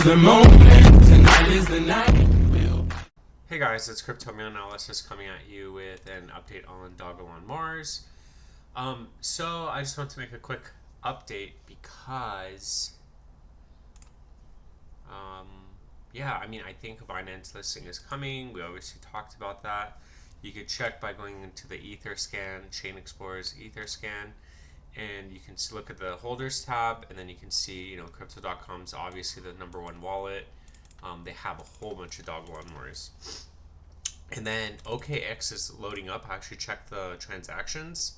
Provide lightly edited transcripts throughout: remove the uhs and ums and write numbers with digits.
the moment, tonight is the night. Hey guys, it's Crypto Analysis coming at you with an update on Dogelon Mars. So I just want to make a quick update because, I think a Binance listing is coming. We obviously talked about that. You could check by going into the Etherscan, Chain Explorer's Etherscan, and you can look at the holders tab, and then you can see, Crypto.com is obviously the number one wallet. They have a whole bunch of Dogelon Mars. And then OKX is loading up. I actually checked the transactions,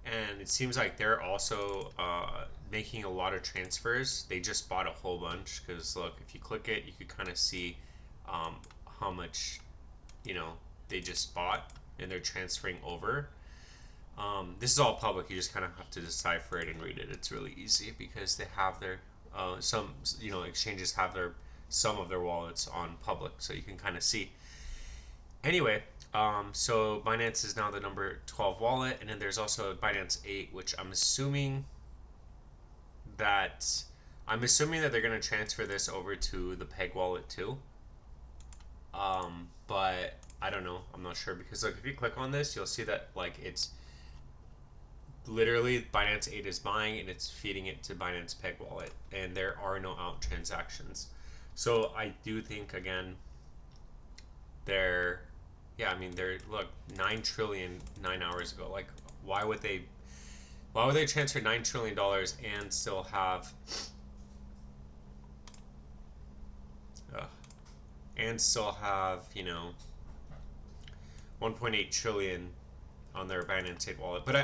and it seems like they're also making a lot of transfers. They just bought a whole bunch because, look, if you click it, you could kind of see how much, they just bought, and they're transferring over. This is all public. You just kind of have to decipher it and read it. It's really easy because they have their exchanges have some of their wallets on public, so you can kind of see. Anyway, so Binance is now the number 12 wallet, and then there's also Binance 8, which I'm assuming that they're going to transfer this over to the Peg wallet too. But I don't know. I'm not sure because if you click on this, you'll see that it's literally Binance 8 is buying and it's feeding it to Binance Peg wallet, and there are no out transactions. So I do think again they're 9 trillion 9 hours ago. Why would they transfer $9 trillion and still have 1.8 trillion on their Binance 8 wallet? But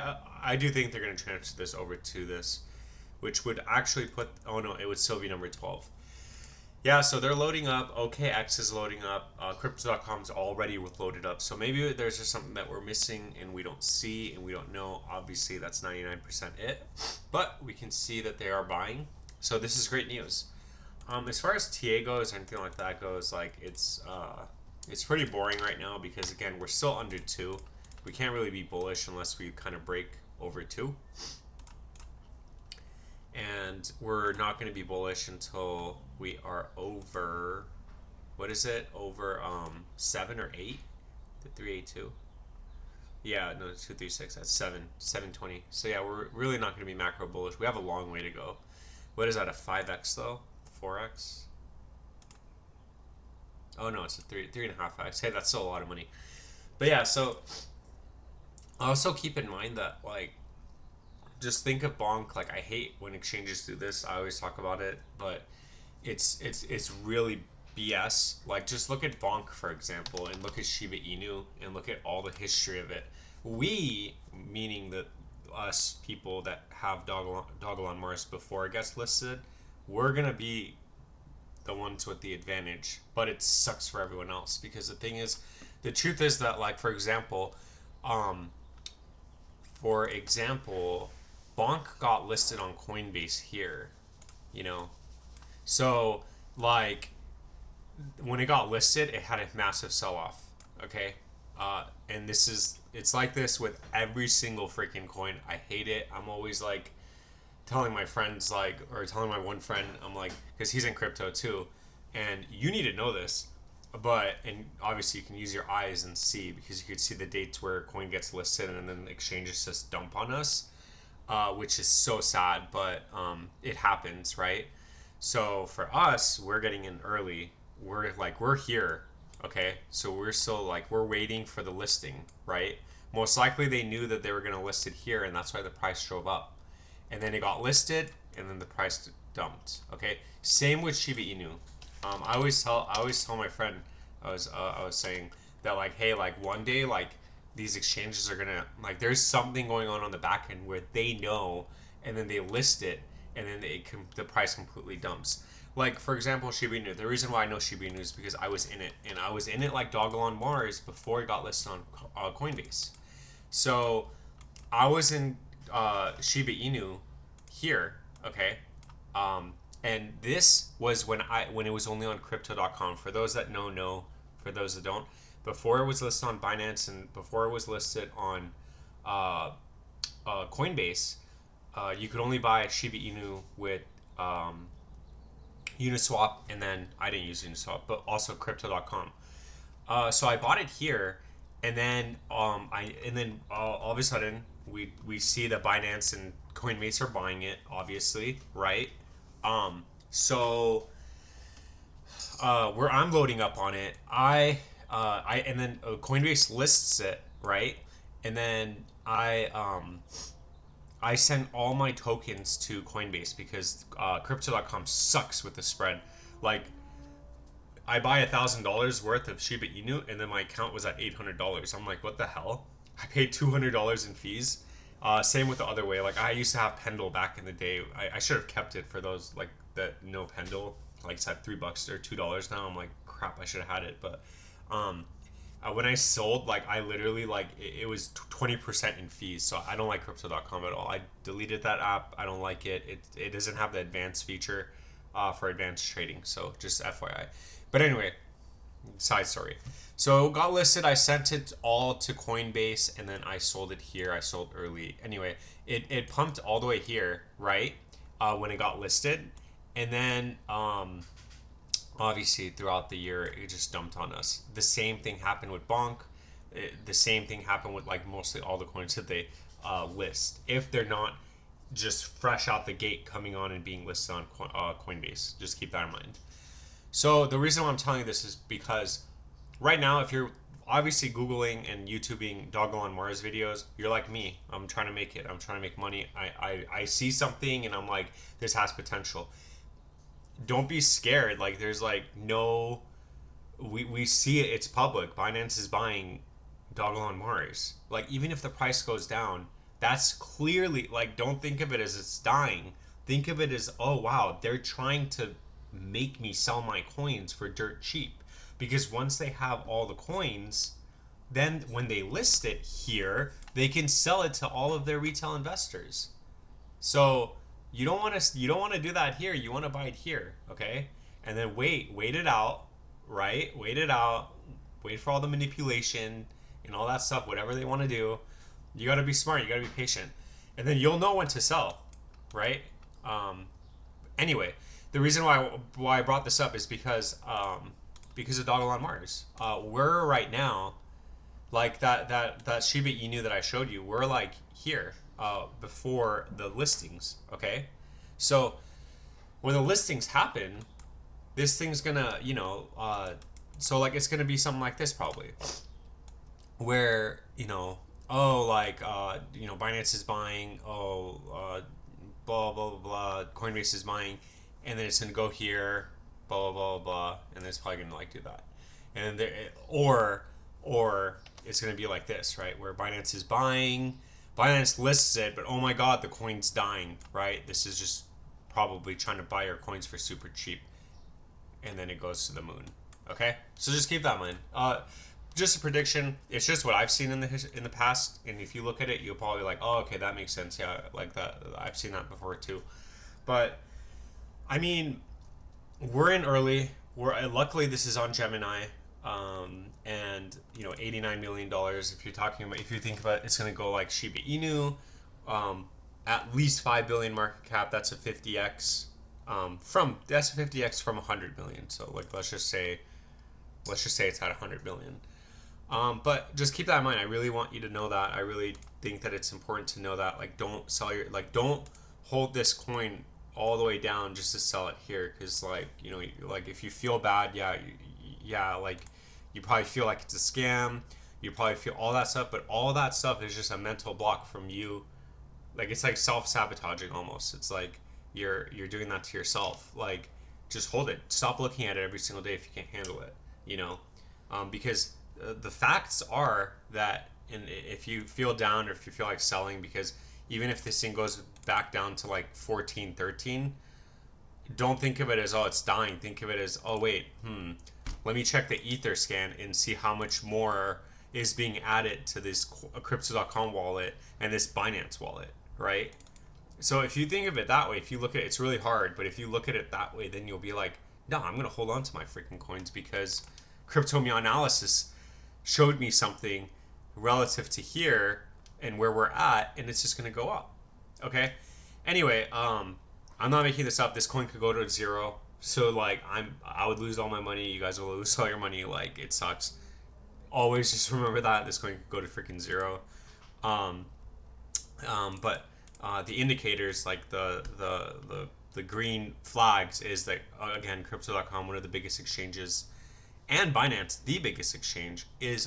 I do think they're going to transfer this over to this, which would actually it would still be number 12. Yeah, so they're loading up. OKX is loading up. Crypto.com is already loaded up. So maybe there's just something that we're missing and we don't see and we don't know. Obviously, that's 99% it. But we can see that they are buying. So this is great news. As far as TA goes or anything like that goes, it's pretty boring right now because, again, we're still under 2. We can't really be bullish unless we kind of break over 2. And we're not going to be bullish until we are over, over 7 or 8? The 382. Yeah, no, 236. That's 720. So yeah, we're really not going to be macro bullish. We have a long way to go. What is that, a 5x though? 4x? Oh no, it's a 3.5x. Hey, that's still a lot of money. But yeah, so also keep in mind that just think of bonk. I hate when exchanges do this. I always talk about it, but it's really BS. Just look at bonk, for example, and look at Shiba Inu and look at all the history of it. We, meaning that us people that have Dogelon Mars before it gets listed, we're gonna be the ones with the advantage, but it sucks for everyone else because the truth is that for example, Bonk got listed on Coinbase here, so when it got listed, it had a massive sell-off. Okay, and it's like this with every single freaking coin. I hate it. I'm always telling my friends or telling my one friend, I'm because he's in crypto too, and you need to know this, and obviously you can use your eyes and see because you could see the dates where a coin gets listed and then exchanges just dump on us. Which is so sad, but it happens, right? So for us, we're getting in early. We're here, okay? So we're still we're waiting for the listing, right? Most likely they knew that they were going to list it here, and that's why the price drove up. And then it got listed, and then the price dumped, okay? Same with Shiba Inu. I always tell my friend, I was saying that hey, one day these exchanges are gonna there's something going on the back end where they know, and then they list it, and then the price completely dumps. For example, Shiba Inu. The reason why I know Shiba Inu is because I was in it, and I was in it like Dogelon Mars before it got listed on Coinbase. So I was in Shiba Inu here, okay, and this was when it was only on Crypto.com. For those that know. For those that don't. Before it was listed on Binance and before it was listed on Coinbase, you could only buy Shiba Inu with Uniswap, and then I didn't use Uniswap, but also Crypto.com. So I bought it here, and then all of a sudden we see that Binance and Coinbase are buying it, obviously, right? Where I'm loading up on it, and then Coinbase lists it, right? And then I send all my tokens to Coinbase because Crypto.com sucks with the spread. Like, I buy $1,000 worth of Shiba Inu, and then my account was at $800. I'm like, what the hell? I paid $200 in fees. Same with the other way. Like, I used to have Pendle back in the day. I should have kept it for those like that no Pendle. Like, it's at $3 or $2 now. I'm like, crap, I should have had it. But when I sold, like, I literally, like, it was 20% in fees. So I don't like Crypto.com at all. I deleted that app. I don't like it. It doesn't have the advanced feature for advanced trading. So just FYI. But anyway, side story. So it got listed. I sent it all to Coinbase, and then I sold it here. I sold early. Anyway, it pumped all the way here, right? When it got listed. And then obviously throughout the year it just dumped on us. The same thing happened with Bonk. The same thing happened with like mostly all the coins that they list, if they're not just fresh out the gate coming on and being listed on Coinbase. Just keep that in mind. So the reason why I'm telling you this is because right now, if you're obviously Googling and YouTubing Dogelon Mars videos, you're like me. I'm trying to make it. I'm trying to make money. I see something and I'm like, this has potential. Don't be scared. Like, there's like no, we see it. It's public. Binance is buying Dogelon Mars. Like, even if the price goes down, that's clearly, like, don't think of it as it's dying. Think of it as, oh wow, they're trying to make me sell my coins for dirt cheap. Because once they have all the coins, then when they list it here, they can sell it to all of their retail investors. So you don't want to do that here. You want to buy it here, okay? And then wait it out, right? Wait it out. Wait for all the manipulation and all that stuff, whatever they want to do. You got to be smart. You got to be patient. And then you'll know when to sell, right? Anyway, the reason why I brought this up is because of Dogelon Mars. We're right now, like that Shiba Inu that I showed you, we're like here before the listings, okay? So when the listings happen, this thing's gonna, so like it's gonna be something like this probably, where, Binance is buying, blah, blah, blah, blah, Coinbase is buying, and then it's gonna go here, blah, blah, blah, blah, and then it's probably gonna like do that. And there, or it's gonna be like this, right? Where Binance is buying, Binance lists it, but oh my god, the coin's dying, right? This is just probably trying to buy your coins for super cheap, and then it goes to the moon. Okay, so just keep that in mind. Just a prediction. It's just what I've seen in the past, and if you look at it, you'll probably be like, oh, okay, that makes sense. Yeah, like that. I've seen that before too. But I mean, we're in early. Luckily this is on Gemini, and $89 million. If you think about it, it's gonna go like Shiba Inu, at least 5 billion market cap. That's a 50x. That's a 50x from 100 million. So like let's just say it's at 100 million. But just keep that in mind. I really want you to know that. I really think that it's important to know that. Like, don't don't hold this coin all the way down just to sell it here, because like if you feel bad, like you probably feel like it's a scam. You probably feel all that stuff, but all that stuff is just a mental block from you. Like, it's like self-sabotaging almost. It's like you're doing that to yourself. Like, just hold it. Stop looking at it every single day if you can't handle it. Because the facts are that, and if you feel down or if you feel like selling, because even if this thing goes back down to like 14, 13, don't think of it as, oh, it's dying. Think of it as, oh, wait, let me check the Ether scan and see how much more is being added to this Crypto.com wallet and this Binance wallet, right? So if you think of it that way, if you look at it, it's really hard, but if you look at it that way, then you'll be like, no, I'm going to hold on to my freaking coins because crypto analysis showed me something relative to here and where we're at, and it's just going to go up. Okay? Anyway, I'm not making this up. This coin could go to zero So like I would lose all my money. You guys will lose all your money. Like it sucks. Always just remember that this coin could go to freaking zero. Um, but the indicators, like the green flags, is that again, crypto.com, one of the biggest exchanges, and Binance, the biggest exchange,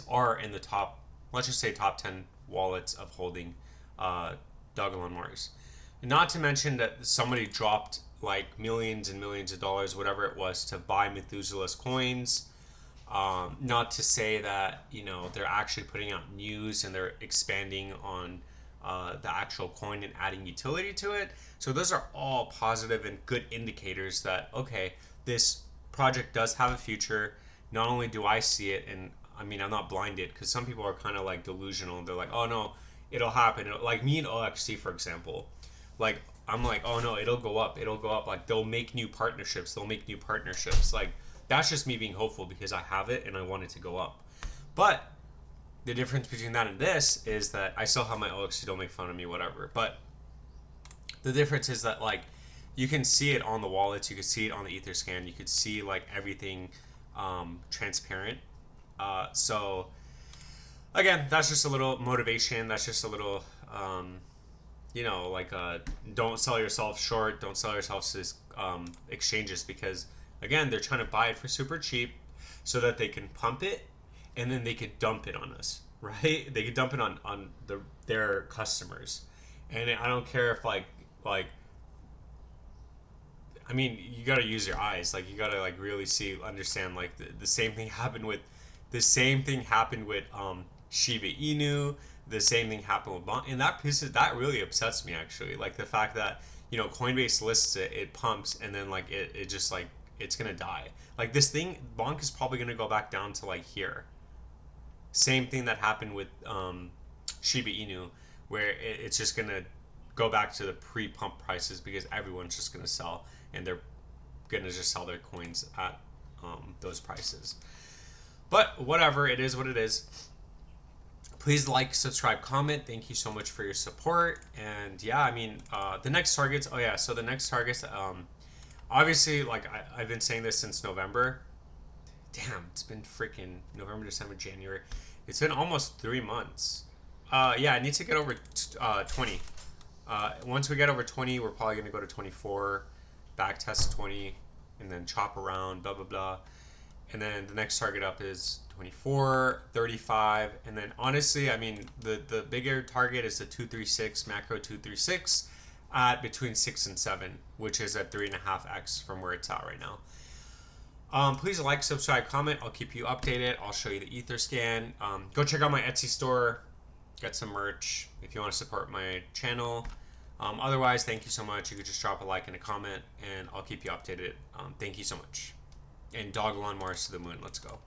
are in the top, let's just say top 10 wallets of holding Dogelon marks. Not to mention that somebody dropped like millions and millions of dollars, whatever it was, to buy Methuselah's coins. Not to say that they're actually putting out news and they're expanding on the actual coin and adding utility to it. So those are all positive and good indicators that okay, this project does have a future. Not only do I see it, and I mean I'm not blinded because some people are kind of like delusional. They're like, oh no, it'll happen. Like me and OXT, for example, like I'm like, oh no, it'll go up, it'll go up. Like they'll make new partnerships, like that's just me being hopeful because I have it and I want it to go up. But the difference between that and this is that I still have my OXT, don't make fun of me, whatever. But the difference is that like you can see it on the wallets, you can see it on the Etherscan, you could see like everything transparent. So again, that's just a little motivation. That's just a little like don't sell yourself short, don't sell yourself to exchanges, because again they're trying to buy it for super cheap so that they can pump it and then they could dump it on us, right? They could dump it on their customers, and I don't care if like I mean you got to use your eyes, like you got to like really understand like the same thing happened with Shiba Inu. The same thing happened with Bonk, and that really upsets me actually. Like the fact that Coinbase lists it, it pumps, and then like it just like it's gonna die. Like this thing, Bonk is probably gonna go back down to like here. Same thing that happened with Shiba Inu, where it's just gonna go back to the pre-pump prices because everyone's just gonna sell, and they're gonna just sell their coins at those prices. But whatever, it is what it is. Please like, subscribe, comment. Thank you so much for your support. And yeah, I mean, the next targets. Oh yeah, so the next targets. Obviously, like I've been saying this since November. Damn, it's been freaking November, December, January. It's been almost 3 months. Yeah, I need to get over 20. Once we get over 20, we're probably gonna go to 24, back test 20, and then chop around, blah blah blah. And then the next target up is 24, 35, and then honestly, I mean, the bigger target is the 236, macro 236, at between 6 and 7, which is at 3.5x from where it's at right now. Please like, subscribe, comment. I'll keep you updated. I'll show you the Etherscan. Go check out my Etsy store. Get some merch if you want to support my channel. Otherwise, thank you so much. You could just drop a like and a comment, and I'll keep you updated. Thank you so much. And Dogelon Mars to the moon. Let's go.